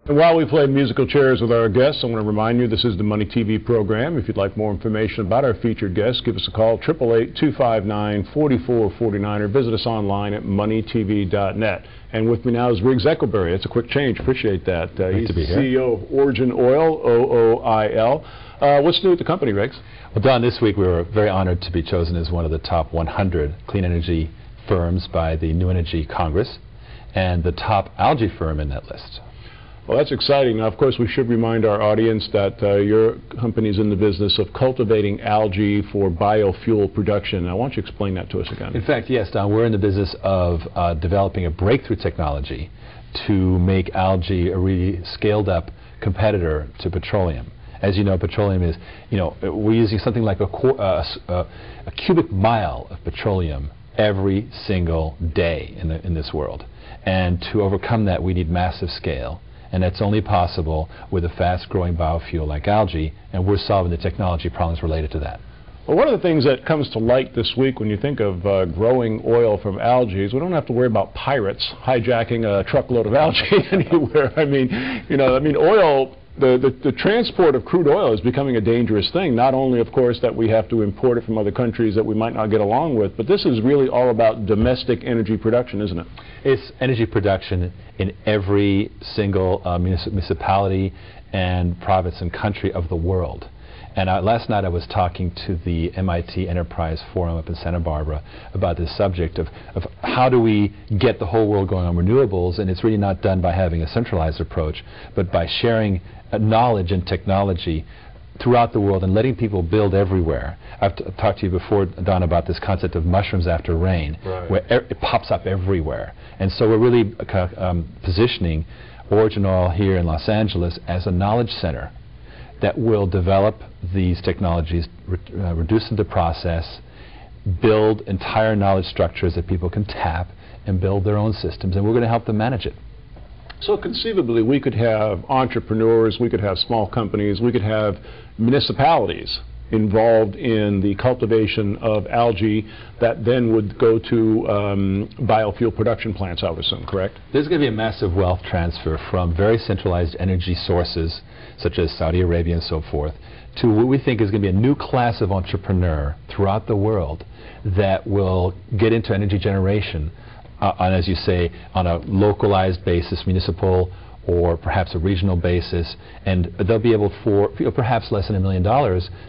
And while we play musical chairs with our guests, I want to remind you this is the Money TV program. If you'd like more information about our featured guests, give us a call, 888-259-4449, or visit us online at MoneyTV.net. And with me now is Riggs Eckelberry. It's a quick change. Appreciate that. He's the CEO of OriginOil, OOIL. What's new with the company, Riggs? Well, Don, this week we were very honored to be chosen as one of the top 100 clean energy firms by the New Energy Congress and the top algae firm in that list. Well, that's exciting. Now, of course, we should remind our audience that your company is in the business of cultivating algae for biofuel production. Now, why don't you explain that to us again? In fact, yes, Don, we're in the business of developing a breakthrough technology to make algae a really scaled-up competitor to petroleum. As you know, petroleum is, we're using something like a cubic mile of petroleum every single day in this world. And to overcome that, we need massive scale. And that's only possible with a fast-growing biofuel like algae, and we're solving the technology problems related to that. Well, one of the things that comes to light this week when you think of growing oil from algae is we don't have to worry about pirates hijacking a truckload of algae anywhere. Oil, the transport of crude oil is becoming a dangerous thing. Not only, of course, that we have to import it from other countries that we might not get along with, but this is really all about domestic energy production, isn't it? It's energy production in every single municipality and province and country of the world. And last night I was talking to the MIT Enterprise Forum up in Santa Barbara about this subject of how do we get the whole world going on renewables, and it's really not done by having a centralized approach, but by sharing knowledge and technology throughout the world and letting people build everywhere. I've talked to you before, Don, about this concept of mushrooms after rain, right, where it pops up everywhere. And so we're really positioning OriginOil here in Los Angeles as a knowledge center that will develop these technologies, reduce them to process, build entire knowledge structures that people can tap and build their own systems, and we're going to help them manage it. So conceivably, we could have entrepreneurs, we could have small companies, we could have municipalities involved in the cultivation of algae that then would go to biofuel production plants, I would assume, correct? There's going to be a massive wealth transfer from very centralized energy sources, such as Saudi Arabia and so forth, to what we think is going to be a new class of entrepreneur throughout the world that will get into energy generation on, as you say, on a localized basis, municipal or perhaps a regional basis, and they'll be able for perhaps less than $1 million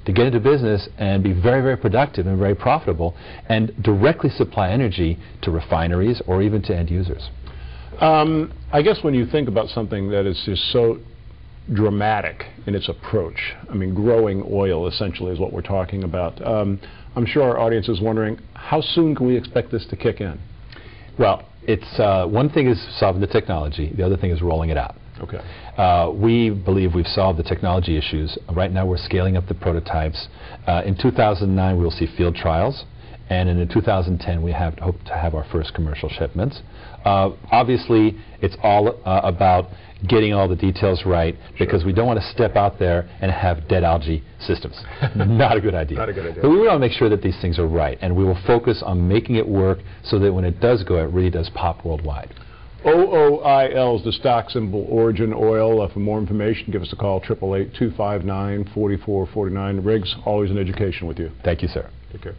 to get into business and be very, very productive and very profitable and directly supply energy to refineries or even to end users. I guess when you think about something that is just so dramatic in its approach, growing oil essentially is what we're talking about. I'm sure our audience is wondering, how soon can we expect this to kick in? Well, it's one thing is solving the technology. The other thing is rolling it out. Okay. We believe we've solved the technology issues. Right now we're scaling up the prototypes. In 2009 we'll see field trials, and in 2010 we hope to have our first commercial shipments. Obviously it's all about getting all the details right, because we don't want to step out there and have dead algae systems. Not a good idea. Not a good idea. But we want to make sure that these things are right, and we will focus on making it work so that when it does go, it really does pop worldwide. OOIL is the stock symbol, OriginOil. For more information, give us a call, 888-259-4449. Riggs, always an education with you. Thank you, sir. Take care.